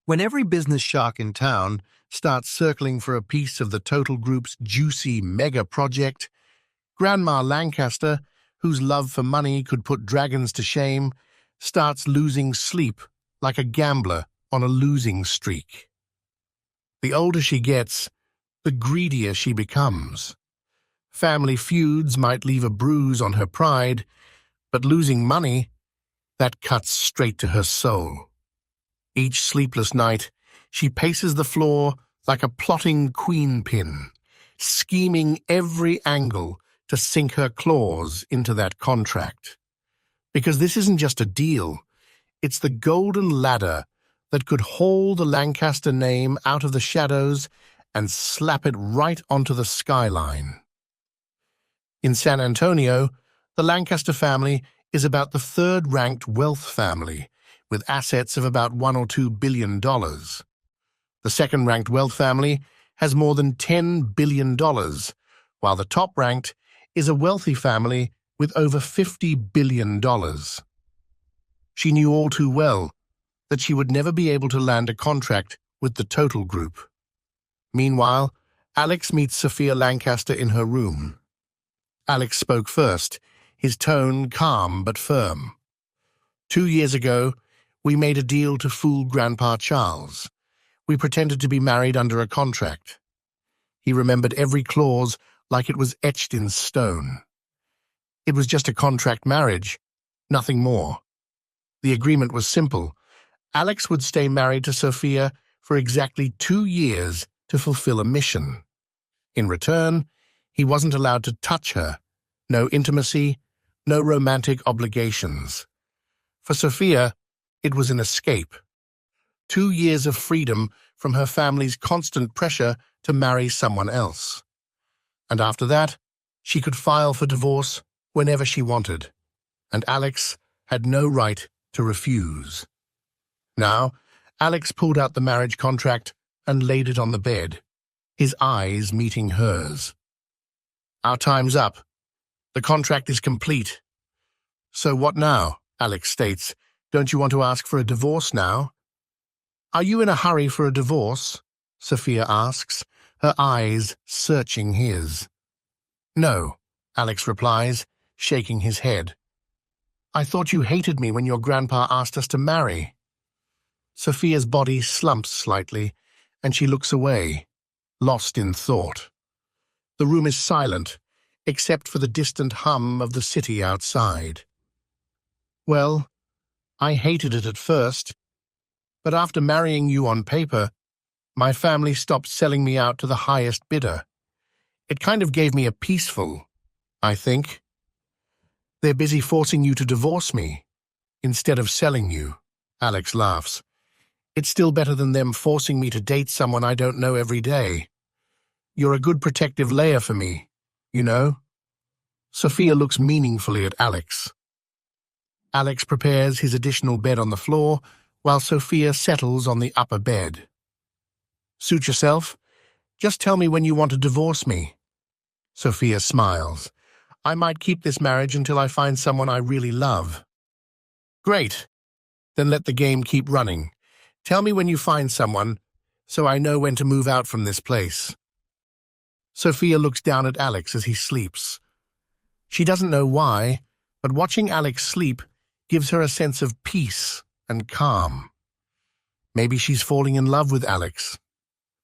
When every business shark in town starts circling for a piece of the Total Group's juicy mega project, Grandma Lancaster, whose love for money could put dragons to shame, starts losing sleep like a gambler on a losing streak. The older she gets, the greedier she becomes. Family feuds might leave a bruise on her pride, but losing money, that cuts straight to her soul. Each sleepless night, she paces the floor like a plotting queen pin, scheming every angle to sink her claws into that contract. Because this isn't just a deal, it's the golden ladder that could haul the Lancaster name out of the shadows and slap it right onto the skyline. In San Antonio, the Lancaster family is about the third-ranked wealth family, with assets of about $1 or $2 billion. The second-ranked wealth family has more than $10 billion, while the top-ranked is a wealthy family with over $50 billion. She knew all too well that she would never be able to land a contract with the Total Group. Meanwhile, Alex meets Sophia Lancaster in her room. Alex spoke first, his tone calm but firm. 2 years ago, we made a deal to fool Grandpa Charles. We pretended to be married under a contract. He remembered every clause like it was etched in stone. It was just a contract marriage, nothing more. The agreement was simple. Alex would stay married to Sophia for exactly 2 years to fulfill a mission. In return, he wasn't allowed to touch her. No intimacy, no romantic obligations. For Sophia, it was an escape. 2 years of freedom from her family's constant pressure to marry someone else. And after that, she could file for divorce whenever she wanted, and Alex had no right to refuse. Now, Alex pulled out the marriage contract and laid it on the bed, his eyes meeting hers. Our time's up. The contract is complete. So what now? Alex states. Don't you want to ask for a divorce now? Are you in a hurry for a divorce? Sophia asks, her eyes searching his. No, Alex replies, shaking his head. I thought you hated me when your grandpa asked us to marry. Sophia's body slumps slightly, and she looks away, lost in thought. The room is silent, except for the distant hum of the city outside. Well, I hated it at first, but after marrying you on paper, my family stopped selling me out to the highest bidder. It kind of gave me a peaceful, I think. They're busy forcing you to divorce me, instead of selling you, Alex laughs. It's still better than them forcing me to date someone I don't know every day. You're a good protective layer for me, you know? Sophia looks meaningfully at Alex. Alex prepares his additional bed on the floor, while Sophia settles on the upper bed. Suit yourself. Just tell me when you want to divorce me. Sophia smiles. I might keep this marriage until I find someone I really love. Great. Then let the game keep running. Tell me when you find someone, so I know when to move out from this place. Sophia looks down at Alex as he sleeps. She doesn't know why, but watching Alex sleep gives her a sense of peace and calm. Maybe she's falling in love with Alex,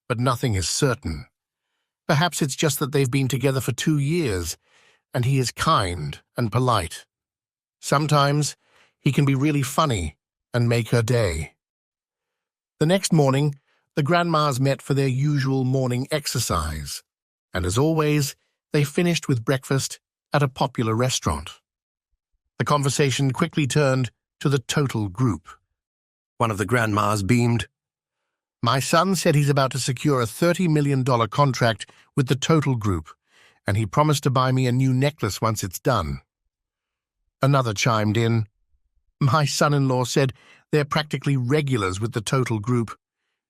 but nothing is certain. Perhaps it's just that they've been together for 2 years, and he is kind and polite. Sometimes he can be really funny and make her day. The next morning, the grandmas met for their usual morning exercise, and as always, they finished with breakfast at a popular restaurant. The conversation quickly turned to the Total Group. One of the grandmas beamed. My son said he's about to secure a $30 million contract with the Total Group, and he promised to buy me a new necklace once it's done. Another chimed in. My son-in-law said they're practically regulars with the Total Group.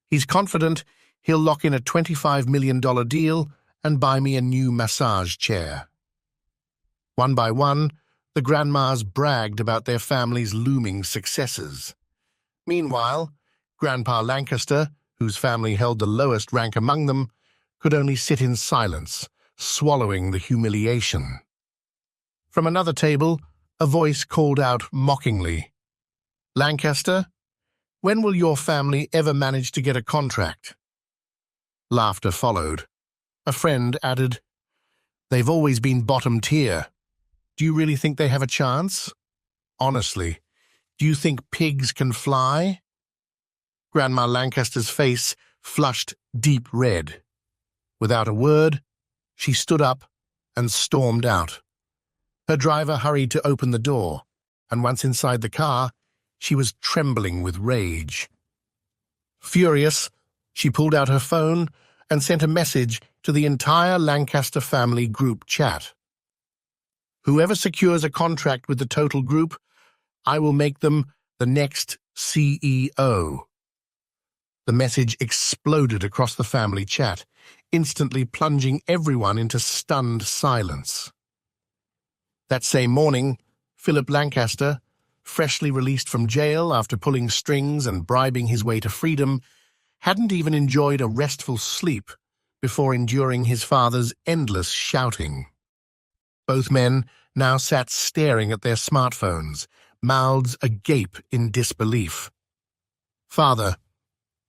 He's confident he'll lock in a $25 million deal and buy me a new massage chair. One by one, the grandmas bragged about their family's looming successes. Meanwhile, Grandpa Lancaster, whose family held the lowest rank among them, could only sit in silence, swallowing the humiliation. From another table, a voice called out mockingly, "Lancaster, when will your family ever manage to get a contract?" Laughter followed. A friend added, "They've always been bottom tier. Do you really think they have a chance? Honestly, do you think pigs can fly?" Grandma Lancaster's face flushed deep red. Without a word, she stood up and stormed out. Her driver hurried to open the door, and once inside the car, she was trembling with rage. Furious, she pulled out her phone and sent a message to the entire Lancaster family group chat. "Whoever secures a contract with the total group, I will make them the next CEO." The message exploded across the family chat, instantly plunging everyone into stunned silence. That same morning, Philip Lancaster, freshly released from jail after pulling strings and bribing his way to freedom, hadn't even enjoyed a restful sleep before enduring his father's endless shouting. Both men now sat staring at their smartphones, mouths agape in disbelief. "Father,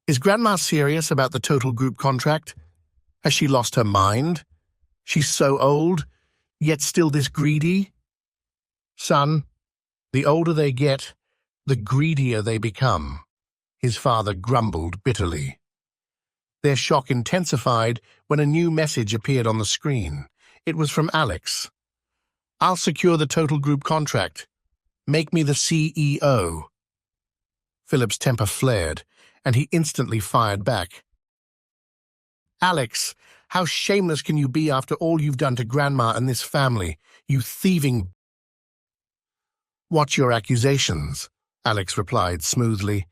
is Grandma serious about the total group contract? Has she lost her mind? She's so old, yet still this greedy?" "Son, the older they get, the greedier they become," his father grumbled bitterly. Their shock intensified when a new message appeared on the screen. It was from Alex. "I'll secure the total group contract. Make me the CEO." Philip's temper flared, and he instantly fired back. "Alex, how shameless can you be after all you've done to Grandma and this family, you thieving—" "Watch your accusations," Alex replied smoothly.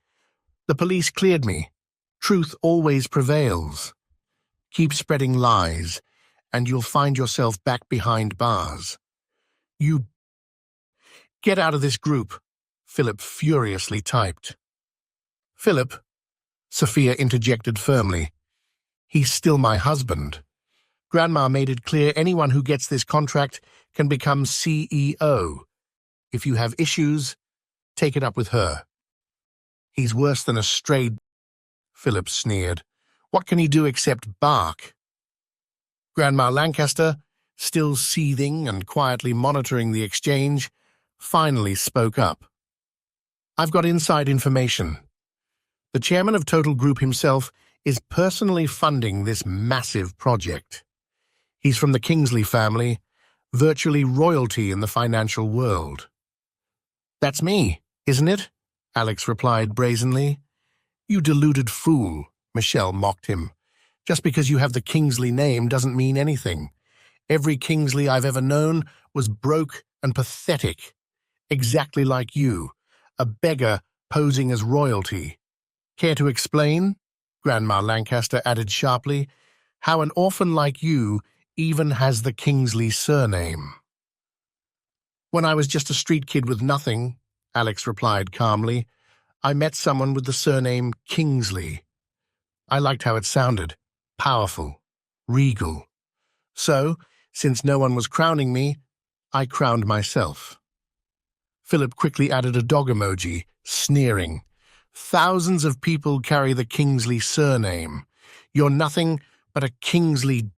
"The police cleared me. Truth always prevails. Keep spreading lies, and you'll find yourself back behind bars. You get out of this group," Philip furiously typed. "Philip," Sophia interjected firmly, "he's still my husband. Grandma made it clear anyone who gets this contract can become CEO. If you have issues, take it up with her." "He's worse than a stray," Philip sneered. "What can he do except bark?" Grandma Lancaster, still seething and quietly monitoring the exchange, finally spoke up. "I've got inside information. The chairman of Total Group himself is personally funding this massive project. He's from the Kingsley family, virtually royalty in the financial world." "That's me, isn't it?" Alex replied brazenly. "You deluded fool," Michelle mocked him. "Just because you have the Kingsley name doesn't mean anything. Every Kingsley I've ever known was broke and pathetic, exactly like you, a beggar posing as royalty. Care to explain?" Grandma Lancaster added sharply, "how an orphan like you even has the Kingsley surname?" "When I was just a street kid with nothing," Alex replied calmly, "I met someone with the surname Kingsley. I liked how it sounded, powerful, regal. So, since no one was crowning me, I crowned myself." Philip quickly added a dog emoji, sneering. "Thousands of people carry the Kingsley surname. You're nothing but a Kingsley."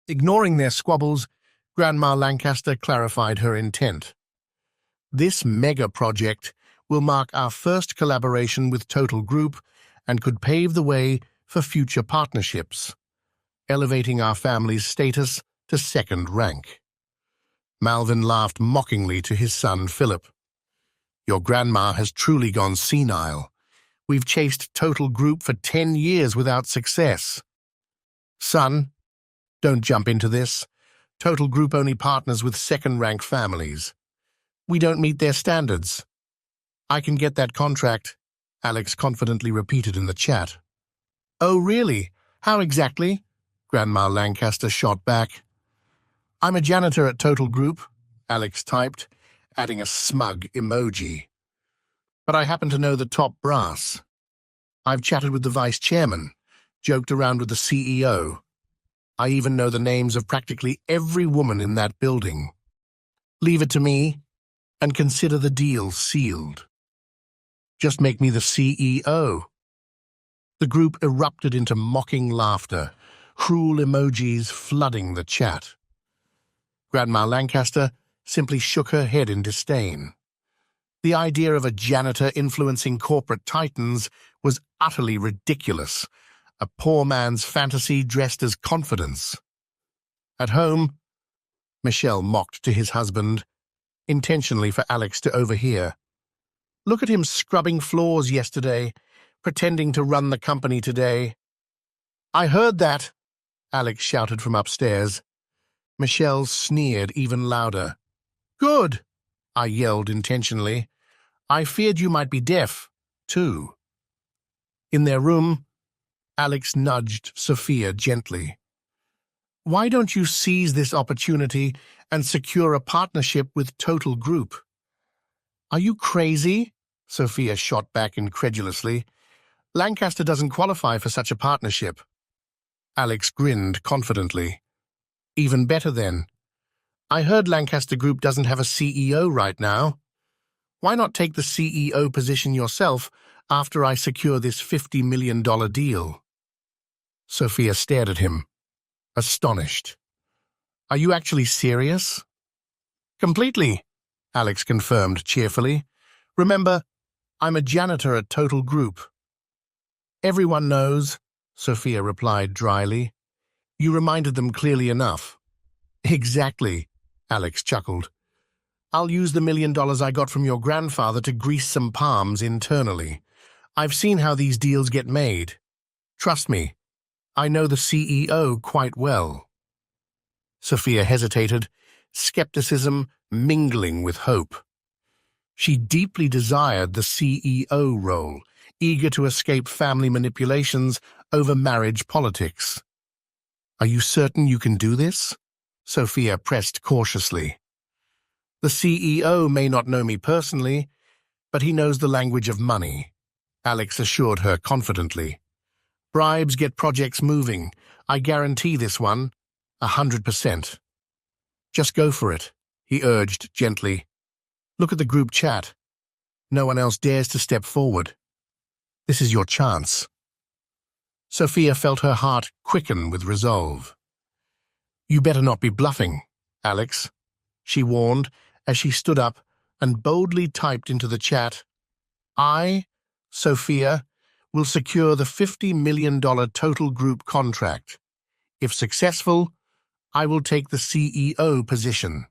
Ignoring their squabbles, Grandma Lancaster clarified her intent. "This mega project will mark our first collaboration with Total Group and could pave the way for future partnerships, elevating our family's status to second rank." Malvin laughed mockingly to his son Philip. "Your grandma has truly gone senile. We've chased Total Group for 10 years without success." "Son, don't jump into this. Total Group only partners with second-rank families. We don't meet their standards." "I can get that contract," Alex confidently repeated in the chat. "Oh, really? How exactly?" Grandma Lancaster shot back. "I'm a janitor at Total Group," Alex typed, adding a smug emoji. "But I happen to know the top brass." I've chatted with the vice chairman, joked around with the CEO. I even know the names of practically every woman in that building. Leave it to me, and consider the deal sealed. Just make me the CEO. The group erupted into mocking laughter, cruel emojis flooding the chat. Grandma Lancaster simply shook her head in disdain. The idea of a janitor influencing corporate titans was utterly ridiculous, a poor man's fantasy dressed as confidence. At home, Michelle mocked to his husband, intentionally for Alex to overhear. Look at him scrubbing floors yesterday, pretending to run the company today. I heard that, Alex shouted from upstairs. Michelle sneered even louder. Good, I yelled intentionally. I feared you might be deaf, too. In their room, Alex nudged Sophia gently. Why don't you seize this opportunity and secure a partnership with Total Group? Are you crazy? Sophia shot back incredulously. Lancaster doesn't qualify for such a partnership. Alex grinned confidently. Even better then. I heard Lancaster Group doesn't have a CEO right now. Why not take the CEO position yourself after I secure this $50 million deal? Sophia stared at him, astonished. Are you actually serious? Completely, Alex confirmed cheerfully. Remember, I'm a janitor at Total Group. Everyone knows, Sophia replied dryly. You reminded them clearly enough. Exactly, Alex chuckled. I'll use the $1 million I got from your grandfather to grease some palms internally. I've seen how these deals get made. Trust me, I know the CEO quite well. Sophia hesitated, skepticism mingling with hope. She deeply desired the CEO role, eager to escape family manipulations over marriage politics. Are you certain you can do this? Sophia pressed cautiously. The CEO may not know me personally, but he knows the language of money, Alex assured her confidently. Bribes get projects moving. I guarantee this one, 100%. Just go for it, he urged gently. Look at the group chat. No one else dares to step forward. This is your chance. Sophia felt her heart quicken with resolve. You better not be bluffing, Alex, she warned as she stood up and boldly typed into the chat, I, Sophia, will secure the $50 million Total Group contract. If successful, I will take the CEO position.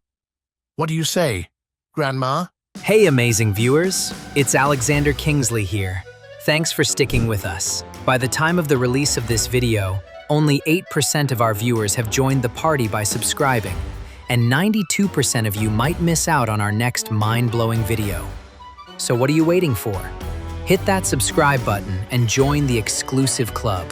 What do you say, Grandma? Hey amazing viewers, it's Alexander Kingsley here. Thanks for sticking with us. By the time of the release of this video, only 8% of our viewers have joined the party by subscribing, and 92% of you might miss out on our next mind-blowing video. So what are you waiting for? Hit that subscribe button and join the exclusive club.